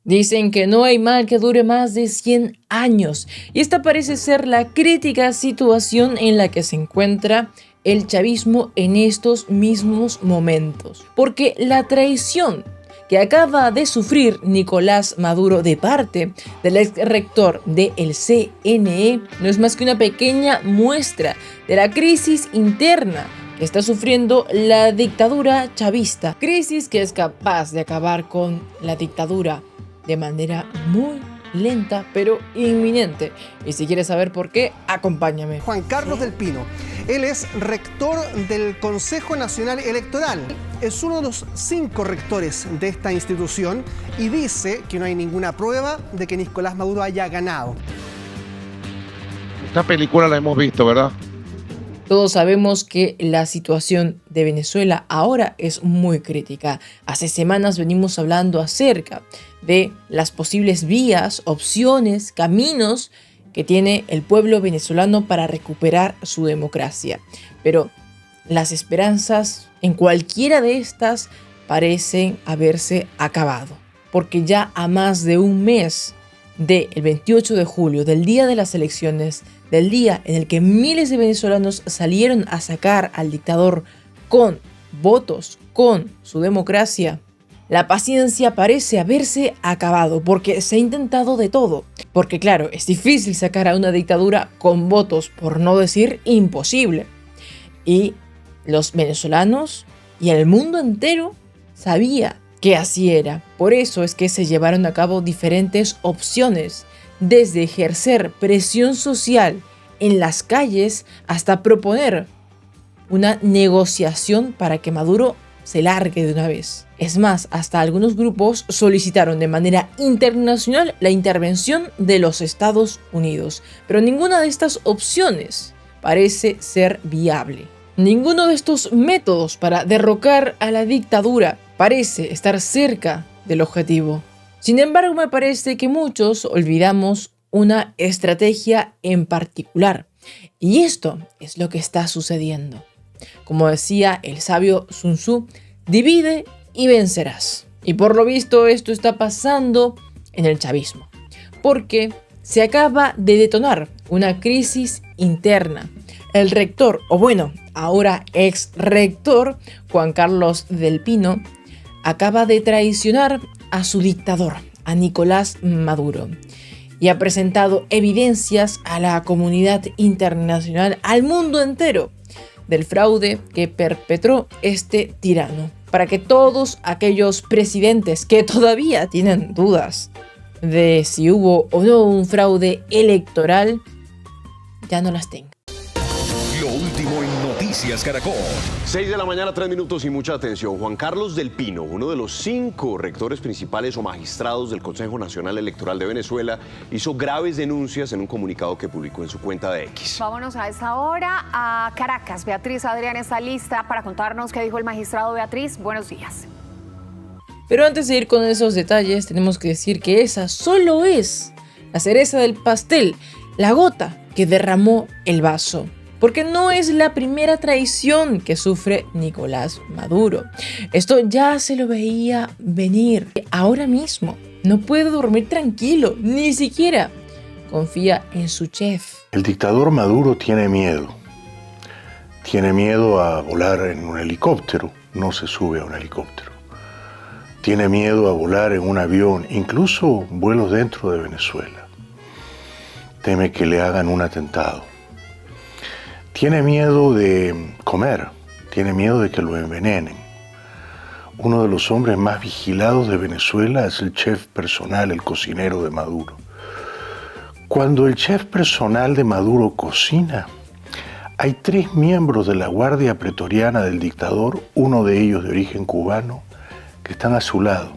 Dicen que no hay mal que dure más de 100 años, y esta parece ser la crítica situación en la que se encuentra el chavismo en estos mismos momentos. Porque la traición que acaba de sufrir Nicolás Maduro de parte del ex rector del CNE no es más que una pequeña muestra de la crisis interna que está sufriendo la dictadura chavista. Crisis que es capaz de acabar con la dictadura de manera muy lenta pero inminente. Y si quieres saber por qué, acompáñame. Juan Carlos del Pino. Él es rector del Consejo Nacional Electoral. Es uno de los 5 rectores de esta institución y dice que no hay ninguna prueba de que Nicolás Maduro haya ganado. Esta película la hemos visto, ¿verdad? Todos sabemos que la situación de Venezuela ahora es muy crítica. Hace semanas venimos hablando acerca de las posibles vías, opciones, caminos que tiene el pueblo venezolano para recuperar su democracia. Pero las esperanzas en cualquiera de estas parecen haberse acabado. Porque ya a más de un mes del 28 de julio, del día de las elecciones, del día en el que miles de venezolanos salieron a sacar al dictador con votos, con su democracia, la paciencia parece haberse acabado porque se ha intentado de todo. Porque claro, es difícil sacar a una dictadura con votos, por no decir imposible. Y los venezolanos y el mundo entero sabía que así era. Por eso es que se llevaron a cabo diferentes opciones, desde ejercer presión social en las calles hasta proponer una negociación para que Maduro se largue de una vez. Es más, hasta algunos grupos solicitaron de manera internacional la intervención de los Estados Unidos, pero ninguna de estas opciones parece ser viable. Ninguno de estos métodos para derrocar a la dictadura parece estar cerca del objetivo. Sin embargo, me parece que muchos olvidamos una estrategia en particular. Y esto es lo que está sucediendo. Como decía el sabio Sun Tzu, divide y vencerás. Y por lo visto esto está pasando en el chavismo. Porque se acaba de detonar una crisis interna. El rector, o bueno, ahora ex rector, Juan Carlos del Pino, acaba de traicionar a su dictador, a Nicolás Maduro, y ha presentado evidencias a la comunidad internacional, al mundo entero, del fraude que perpetró este tirano, para que todos aquellos presidentes que todavía tienen dudas de si hubo o no un fraude electoral, ya no las tengan. Lo último en Noticias Caracol. 6 de la mañana, 3 minutos y mucha atención. Juan Carlos del Pino, uno de los 5 rectores principales o magistrados del Consejo Nacional Electoral de Venezuela, hizo graves denuncias en un comunicado que publicó en su cuenta de X. Vámonos a esta hora a Caracas. Beatriz Adrián está lista para contarnos qué dijo el magistrado. Beatriz, buenos días. Pero antes de ir con esos detalles, tenemos que decir que esa solo es la cereza del pastel, la gota que derramó el vaso. Porque no es la primera traición que sufre Nicolás Maduro. Esto ya se lo veía venir. Ahora mismo no puede dormir tranquilo, ni siquiera confía en su chef. El dictador Maduro tiene miedo. Tiene miedo a volar en un helicóptero, no se sube a un helicóptero. Tiene miedo a volar en un avión, incluso vuelos dentro de Venezuela. Teme que le hagan un atentado. Tiene miedo de comer, tiene miedo de que lo envenenen. Uno de los hombres más vigilados de Venezuela es el chef personal, el cocinero de Maduro. Cuando el chef personal de Maduro cocina, hay 3 miembros de la Guardia Pretoriana del dictador, uno de ellos de origen cubano, que están a su lado,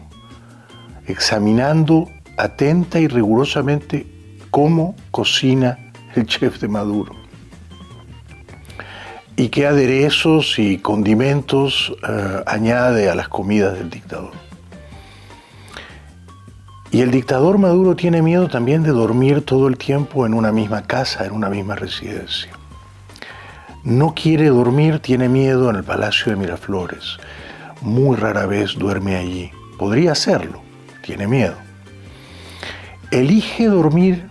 examinando atenta y rigurosamente cómo cocina el chef de Maduro. Y qué aderezos y condimentos añade a las comidas del dictador. Y el dictador Maduro tiene miedo también de dormir todo el tiempo en una misma casa, en una misma residencia. No quiere dormir, tiene miedo en el Palacio de Miraflores. Muy rara vez duerme allí. Podría hacerlo, tiene miedo. elige dormir,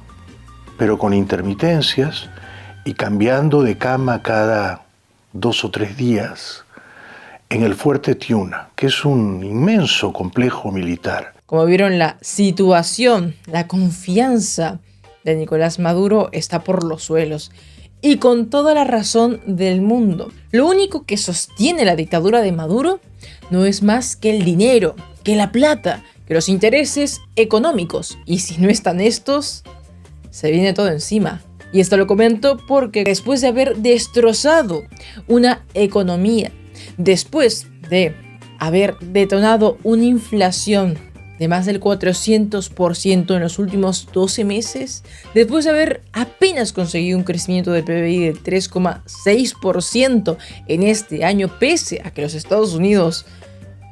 pero con intermitencias y cambiando de cama cada 2 o 3 días en el fuerte Tiuna, que es un inmenso complejo militar. Como vieron, la situación, la confianza de Nicolás Maduro está por los suelos. Y con toda la razón del mundo. Lo único que sostiene la dictadura de Maduro no es más que el dinero, que la plata, que los intereses económicos. Y si no están estos, se viene todo encima. Y esto lo comento porque después de haber destrozado una economía, después de haber detonado una inflación de más del 400% en los últimos 12 meses, después de haber apenas conseguido un crecimiento del PBI del 3,6% en este año, pese a que los Estados Unidos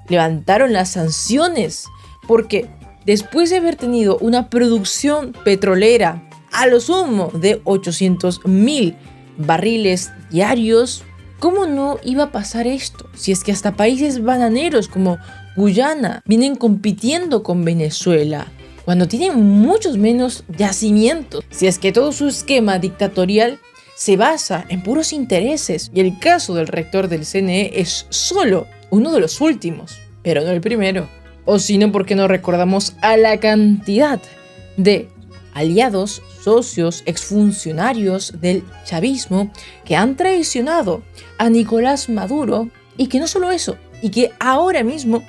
levantaron las sanciones, porque después de haber tenido una producción petrolera a lo sumo de 800,000 barriles diarios, ¿cómo no iba a pasar esto? Si es que hasta países bananeros como Guyana vienen compitiendo con Venezuela, cuando tienen muchos menos yacimientos. Si es que todo su esquema dictatorial se basa en puros intereses, y el caso del rector del CNE es solo uno de los últimos, pero no el primero. O si no, ¿por qué no recordamos a la cantidad de aliados, socios, exfuncionarios del chavismo que han traicionado a Nicolás Maduro? Y que no solo eso, y que ahora mismo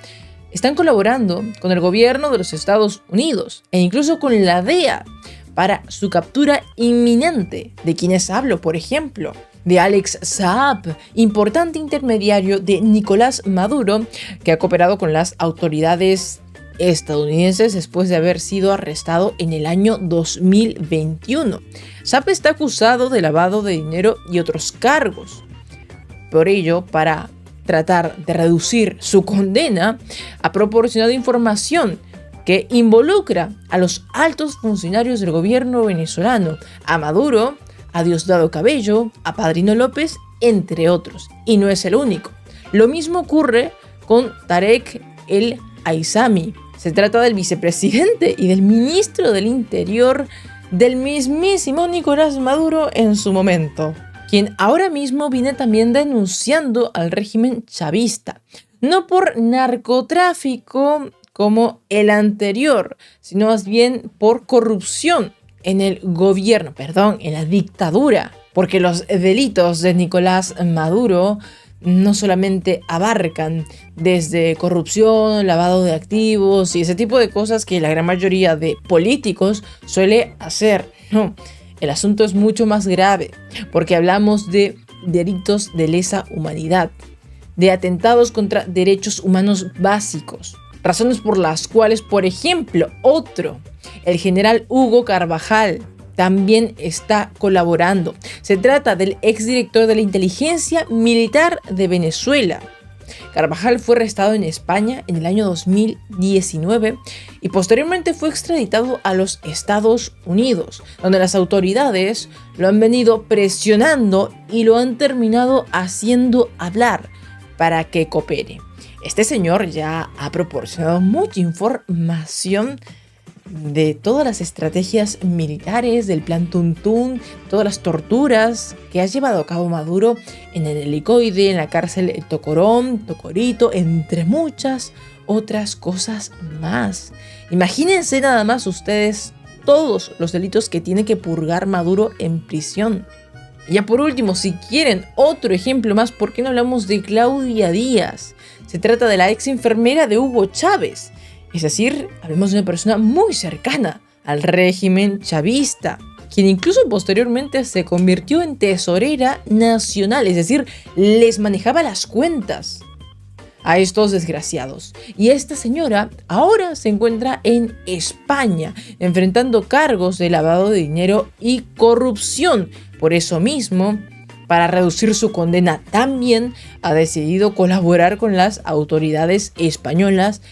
están colaborando con el gobierno de los Estados Unidos e incluso con la DEA para su captura inminente. ¿De quienes hablo? Por ejemplo, de Alex Saab, importante intermediario de Nicolás Maduro, que ha cooperado con las autoridades estadounidenses después de haber sido arrestado en el año 2021. Saab está acusado de lavado de dinero y otros cargos. Por ello, para tratar de reducir su condena, ha proporcionado información que involucra a los altos funcionarios del gobierno venezolano, a Maduro, a Diosdado Cabello, a Padrino López, entre otros. Y no es el único. Lo mismo ocurre con Tarek El Aissami. Se trata del vicepresidente y del ministro del Interior del mismísimo Nicolás Maduro en su momento, quien ahora mismo viene también denunciando al régimen chavista, no por narcotráfico como el anterior, sino más bien por corrupción en el gobierno, en la dictadura, porque los delitos de Nicolás Maduro no solamente abarcan desde corrupción, lavado de activos y ese tipo de cosas que la gran mayoría de políticos suele hacer, no. El asunto es mucho más grave, porque hablamos de delitos de lesa humanidad, de atentados contra derechos humanos básicos, razones por las cuales, por ejemplo, el general Hugo Carvajal, también está colaborando. Se trata del exdirector de la inteligencia militar de Venezuela. Carvajal fue arrestado en España en el año 2019 y posteriormente fue extraditado a los Estados Unidos, donde las autoridades lo han venido presionando y lo han terminado haciendo hablar para que coopere. Este señor ya ha proporcionado mucha información de todas las estrategias militares, del plan Tuntún, todas las torturas que ha llevado a cabo Maduro en el Helicoide, en la cárcel Tocorón, Tocorito, entre muchas otras cosas más. Imagínense nada más ustedes todos los delitos que tiene que purgar Maduro en prisión. Y ya por último, si quieren otro ejemplo más, ¿por qué no hablamos de Claudia Díaz? Se trata de la ex enfermera de Hugo Chávez. Es decir, hablamos de una persona muy cercana al régimen chavista, quien incluso posteriormente se convirtió en tesorera nacional, es decir, les manejaba las cuentas a estos desgraciados. Y esta señora ahora se encuentra en España, enfrentando cargos de lavado de dinero y corrupción. Por eso mismo, para reducir su condena, también ha decidido colaborar con las autoridades españolas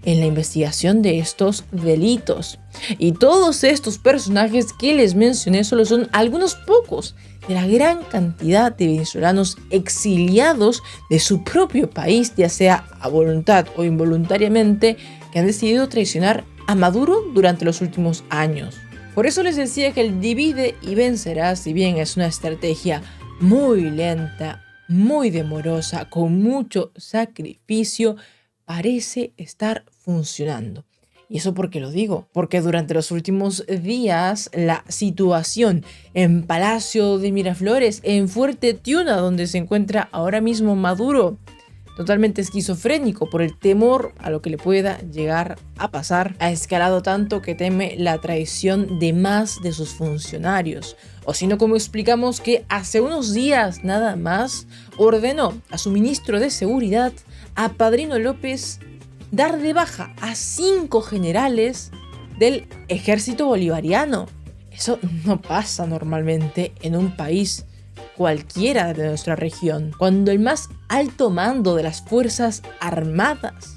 en la investigación de estos delitos. Y todos estos personajes que les mencioné solo son algunos pocos de la gran cantidad de venezolanos exiliados de su propio país, ya sea a voluntad o involuntariamente, que han decidido traicionar a Maduro durante los últimos años. Por eso les decía que el divide y vencerá, si bien es una estrategia muy lenta, muy demorosa, con mucho sacrificio, parece estar funcionando. ¿Y eso por qué lo digo? Porque durante los últimos días la situación en Palacio de Miraflores, en Fuerte Tiuna, donde se encuentra ahora mismo Maduro, totalmente esquizofrénico por el temor a lo que le pueda llegar a pasar, ha escalado tanto que teme la traición de más de sus funcionarios. O si no, como explicamos que hace unos días nada más ordenó a su ministro de Seguridad, a Padrino López, dar de baja a 5 generales del ejército bolivariano. Eso no pasa normalmente en un país cualquiera de nuestra región, cuando el más alto mando de las Fuerzas Armadas,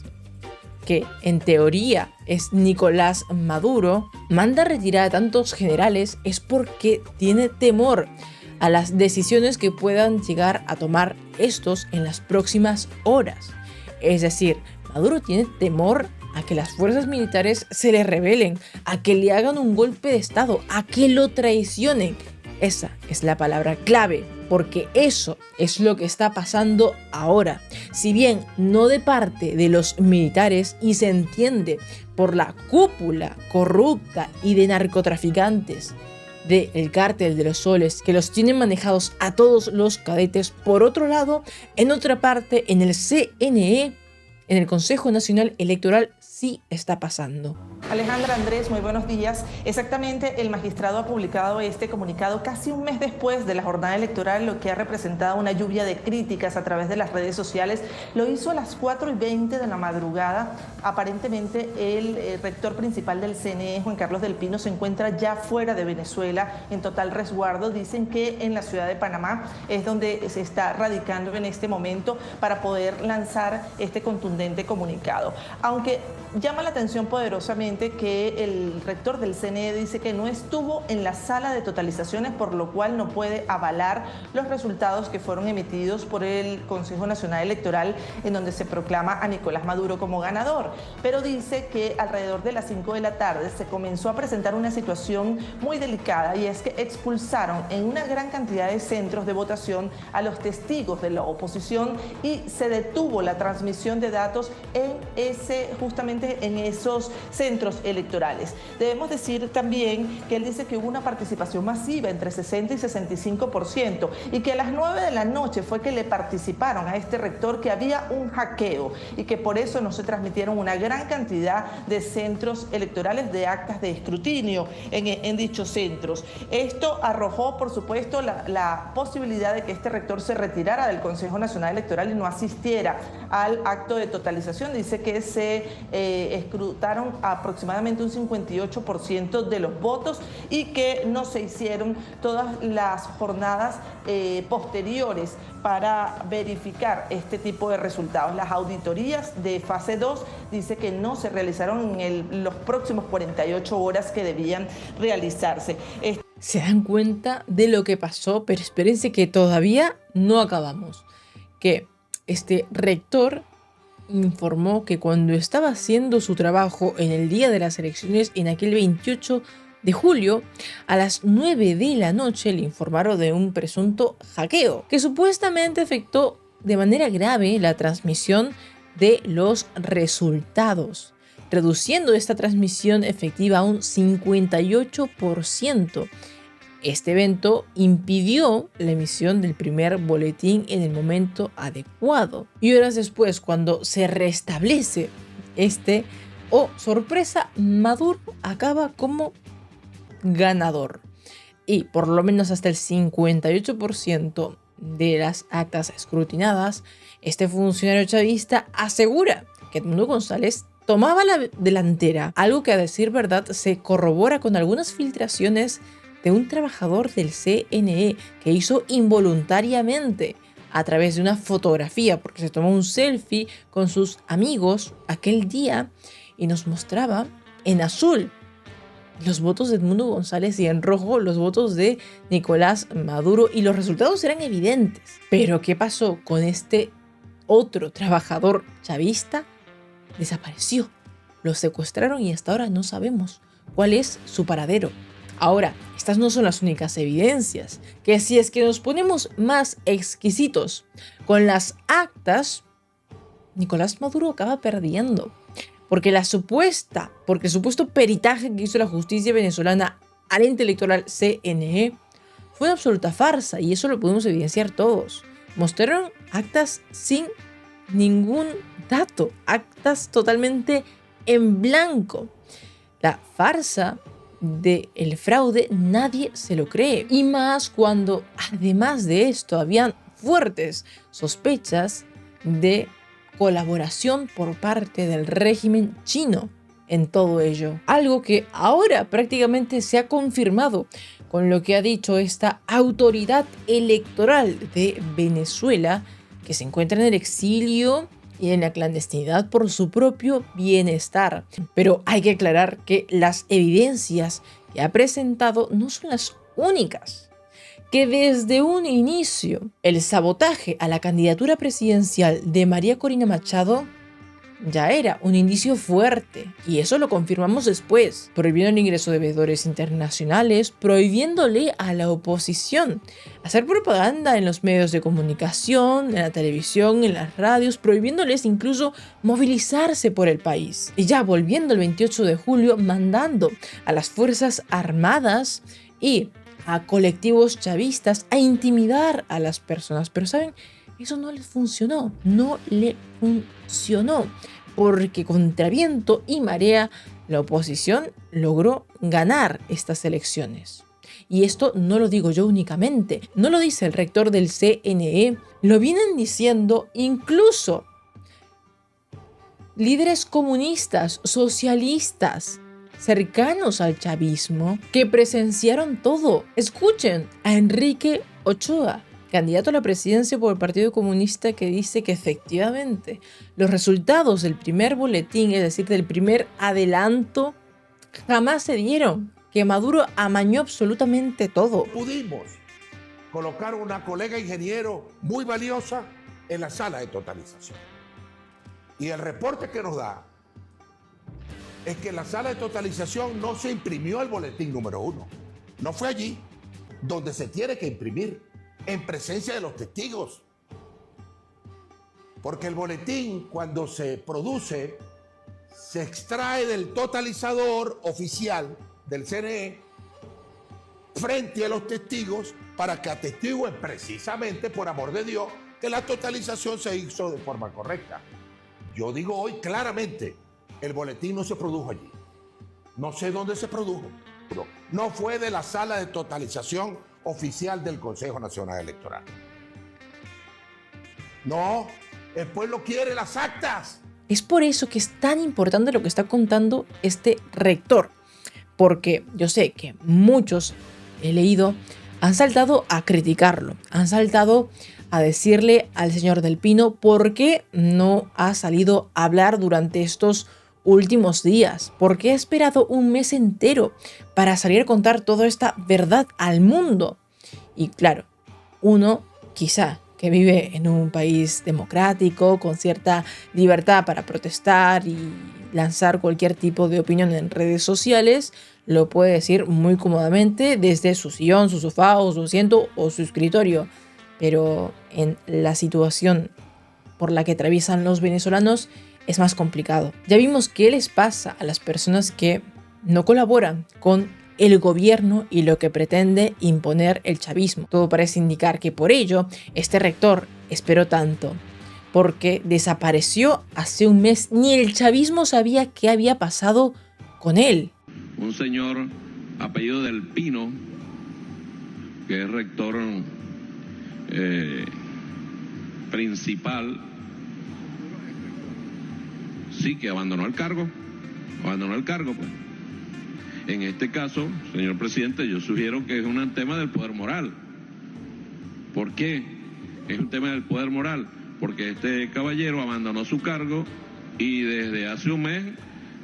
que en teoría es Nicolás Maduro, manda retirar a tantos generales, es porque tiene temor a las decisiones que puedan llegar a tomar estos en las próximas horas. Es decir, Maduro tiene temor a que las fuerzas militares se le rebelen, a que le hagan un golpe de estado, a que lo traicionen. Esa es la palabra clave, porque eso es lo que está pasando ahora. Si bien no de parte de los militares, y se entiende por la cúpula corrupta y de narcotraficantes del Cártel de los Soles, que los tienen manejados a todos los cadetes. Por otro lado, en otra parte, en el CNE, en el Consejo Nacional Electoral, sí está pasando. Alejandra, Andrés, muy buenos días. Exactamente, el magistrado ha publicado este comunicado casi un mes después de la jornada electoral, lo que ha representado una lluvia de críticas a través de las redes sociales. Lo hizo a las 4:20 de la madrugada. Aparentemente, el rector principal del CNE, Juan Carlos del Pino, se encuentra ya fuera de Venezuela, en total resguardo. Dicen que en la ciudad de Panamá es donde se está radicando en este momento para poder lanzar este contundente comunicado. Aunque llama la atención poderosamente que el rector del CNE dice que no estuvo en la sala de totalizaciones, por lo cual no puede avalar los resultados que fueron emitidos por el Consejo Nacional Electoral, en donde se proclama a Nicolás Maduro como ganador. Pero dice que alrededor de las 5 de la tarde se comenzó a presentar una situación muy delicada, y es que expulsaron en una gran cantidad de centros de votación a los testigos de la oposición y se detuvo la transmisión de datos justamente en esos centros electorales. Debemos decir también que él dice que hubo una participación masiva entre 60 y 65%, y que a las 9 de la noche fue que le participaron a este rector que había un hackeo y que por eso no se transmitieron una gran cantidad de centros electorales, de actas de escrutinio en dichos centros. Esto arrojó, por supuesto, la posibilidad de que este rector se retirara del Consejo Nacional Electoral y no asistiera al acto de totalización. Dice que se escrutaron aproximadamente un 58% de los votos y que no se hicieron todas las jornadas posteriores para verificar este tipo de resultados. Las auditorías de fase 2 dice que no se realizaron en los próximos 48 horas que debían realizarse. Se dan cuenta de lo que pasó, pero espérense que todavía no acabamos. Que este rector informó que cuando estaba haciendo su trabajo en el día de las elecciones, en aquel 28 de julio, a las 9 de la noche le informaron de un presunto hackeo que supuestamente afectó de manera grave la transmisión de los resultados, reduciendo esta transmisión efectiva a un 58%. Este evento impidió la emisión del primer boletín en el momento adecuado. Y horas después, cuando se restablece sorpresa, Maduro acaba como ganador. Y por lo menos hasta el 58% de las actas escrutinadas, este funcionario chavista asegura que Edmundo González tomaba la delantera, algo que a decir verdad se corrobora con algunas filtraciones de un trabajador del CNE que hizo involuntariamente a través de una fotografía, porque se tomó un selfie con sus amigos aquel día y nos mostraba en azul los votos de Edmundo González y en rojo los votos de Nicolás Maduro, y los resultados eran evidentes. Pero ¿qué pasó con este otro trabajador chavista? Desapareció. lo secuestraron y hasta ahora no sabemos cuál es su paradero. Ahora, estas no son las únicas evidencias, que si es que nos ponemos más exquisitos con las actas, Nicolás Maduro acaba perdiendo. Porque el supuesto peritaje que hizo la justicia venezolana al ente electoral CNE fue una absoluta farsa, y eso lo podemos evidenciar todos. Mostraron actas sin ningún dato, actas totalmente en blanco. La farsa del fraude nadie se lo cree, y más cuando además de esto habían fuertes sospechas de colaboración por parte del régimen chino en todo ello. Algo que ahora prácticamente se ha confirmado con lo que ha dicho esta autoridad electoral de Venezuela, que se encuentra en el exilio y en la clandestinidad por su propio bienestar. Pero hay que aclarar que las evidencias que ha presentado no son las únicas. Que desde un inicio el sabotaje a la candidatura presidencial de María Corina Machado ya era un indicio fuerte, y eso lo confirmamos después, prohibiendo el ingreso de veedores internacionales, prohibiéndole a la oposición hacer propaganda en los medios de comunicación, en la televisión, en las radios, prohibiéndoles incluso movilizarse por el país. Y ya volviendo el 28 de julio, mandando a las Fuerzas Armadas y a colectivos chavistas a intimidar a las personas. Pero ¿saben? Eso no le funcionó, porque contra viento y marea la oposición logró ganar estas elecciones. Y esto no lo digo yo únicamente, no lo dice el rector del CNE, lo vienen diciendo incluso líderes comunistas, socialistas, cercanos al chavismo, que presenciaron todo. Escuchen a Enrique Ochoa, candidato a la presidencia por el Partido Comunista, que dice que efectivamente los resultados del primer boletín, es decir, del primer adelanto, jamás se dieron, que Maduro amañó absolutamente todo. Pudimos colocar una colega ingeniero muy valiosa en la sala de totalización. Y el reporte que nos da es que en la sala de totalización no se imprimió el boletín número 1. No fue allí donde se tiene que imprimir, en presencia de los testigos. Porque el boletín, cuando se produce, se extrae del totalizador oficial del CNE frente a los testigos para que atestiguen precisamente, por amor de Dios, que la totalización se hizo de forma correcta. Yo digo hoy claramente, el boletín no se produjo allí. No sé dónde se produjo. No fue de la sala de totalización oficial del Consejo Nacional Electoral. No, el pueblo quiere las actas. Es por eso que es tan importante lo que está contando este rector, porque yo sé que muchos, he leído, han saltado a criticarlo, han saltado a decirle al señor Del Pino por qué no ha salido a hablar durante estos últimos días, por qué ha esperado un mes entero para salir a contar toda esta verdad al mundo. Y claro, uno quizá que vive en un país democrático, con cierta libertad para protestar y lanzar cualquier tipo de opinión en redes sociales, lo puede decir muy cómodamente desde su sillón, su sofá o su asiento o su escritorio. Pero en la situación por la que atraviesan los venezolanos es más complicado. Ya vimos qué les pasa a las personas que no colaboran con el gobierno y lo que pretende imponer el chavismo. Todo parece indicar que por ello este rector esperó tanto, porque desapareció hace un mes. Ni el chavismo sabía qué había pasado con él. Un señor apellido Del Pino, que es rector principal, sí, que abandonó el cargo, pues. En este caso, señor presidente, yo sugiero que es un tema del poder moral. ¿Por qué es un tema del poder moral? Porque este caballero abandonó su cargo y desde hace un mes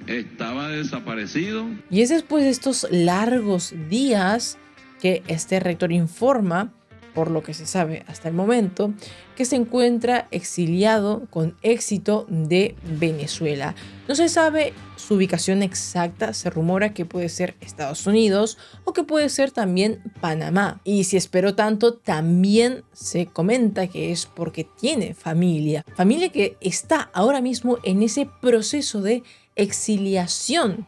estaba desaparecido. Y es después de estos largos días que este rector informa por lo que se sabe hasta el momento, que se encuentra exiliado con éxito de Venezuela. No se sabe su ubicación exacta, se rumora que puede ser Estados Unidos o que puede ser también Panamá. Y si esperó tanto, también se comenta que es porque tiene familia que está ahora mismo en ese proceso de exiliación.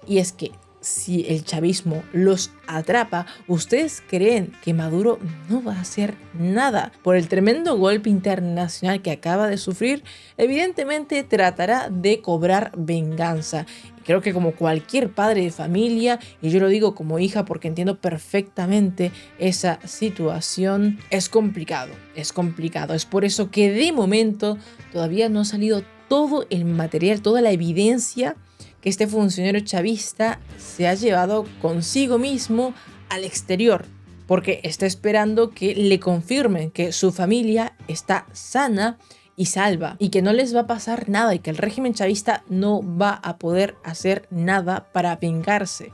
Y es que si el chavismo los atrapa, ¿ustedes creen que Maduro no va a hacer nada por el tremendo golpe internacional que acaba de sufrir? Evidentemente tratará de cobrar venganza. Creo que como cualquier padre de familia, y yo lo digo como hija porque entiendo perfectamente esa situación, es complicado. Es por eso que de momento todavía no ha salido todo el material, toda la evidencia que este funcionario chavista se ha llevado consigo mismo al exterior, porque está esperando que le confirmen que su familia está sana y salva y que no les va a pasar nada y que el régimen chavista no va a poder hacer nada para vengarse.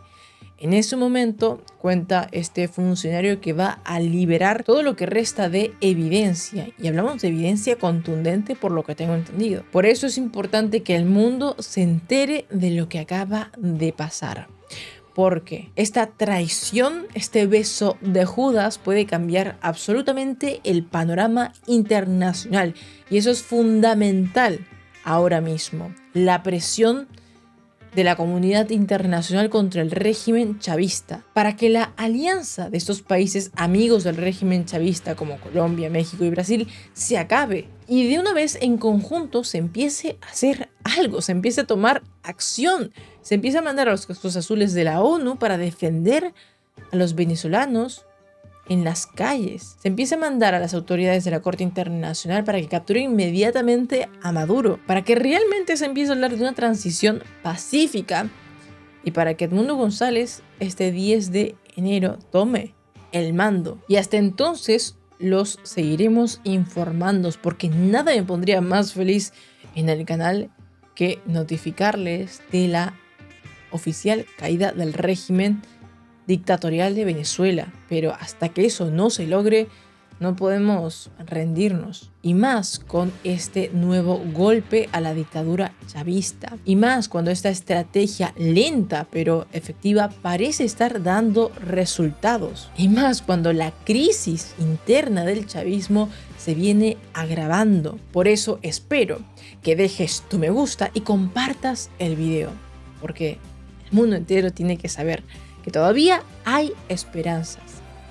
En ese momento cuenta este funcionario que va a liberar todo lo que resta de evidencia, y hablamos de evidencia contundente por lo que tengo entendido. Por eso es importante que el mundo se entere de lo que acaba de pasar, porque esta traición, este beso de Judas puede cambiar absolutamente el panorama internacional, y eso es fundamental ahora mismo. La presión de la comunidad internacional contra el régimen chavista, para que la alianza de estos países amigos del régimen chavista como Colombia, México y Brasil se acabe y de una vez en conjunto se empiece a hacer algo, se empiece a tomar acción, se empiece a mandar a los cascos azules de la ONU para defender a los venezolanos en las calles. Se empieza a mandar a las autoridades de la Corte Internacional para que capturen inmediatamente a Maduro, para que realmente se empiece a hablar de una transición pacífica y para que Edmundo González este 10 de enero tome el mando. Y hasta entonces los seguiremos informando, porque nada me pondría más feliz en el canal que notificarles de la oficial caída del régimen dictatorial de Venezuela, pero hasta que eso no se logre, no podemos rendirnos. Y más con este nuevo golpe a la dictadura chavista. Y más cuando esta estrategia lenta pero efectiva parece estar dando resultados. Y más cuando la crisis interna del chavismo se viene agravando. Por eso espero que dejes tu me gusta y compartas el video, porque el mundo entero tiene que saber que todavía hay esperanzas,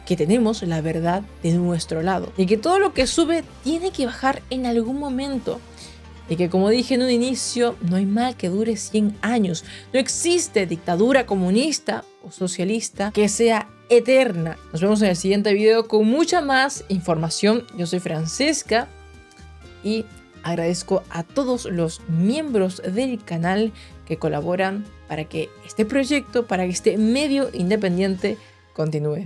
que tenemos la verdad de nuestro lado y que todo lo que sube tiene que bajar en algún momento. Y que, como dije en un inicio, no hay mal que dure 100 años. No existe dictadura comunista o socialista que sea eterna. Nos vemos en el siguiente video con mucha más información. Yo soy Francesca y agradezco a todos los miembros del canal que colaboran para que este proyecto, para que este medio independiente continúe.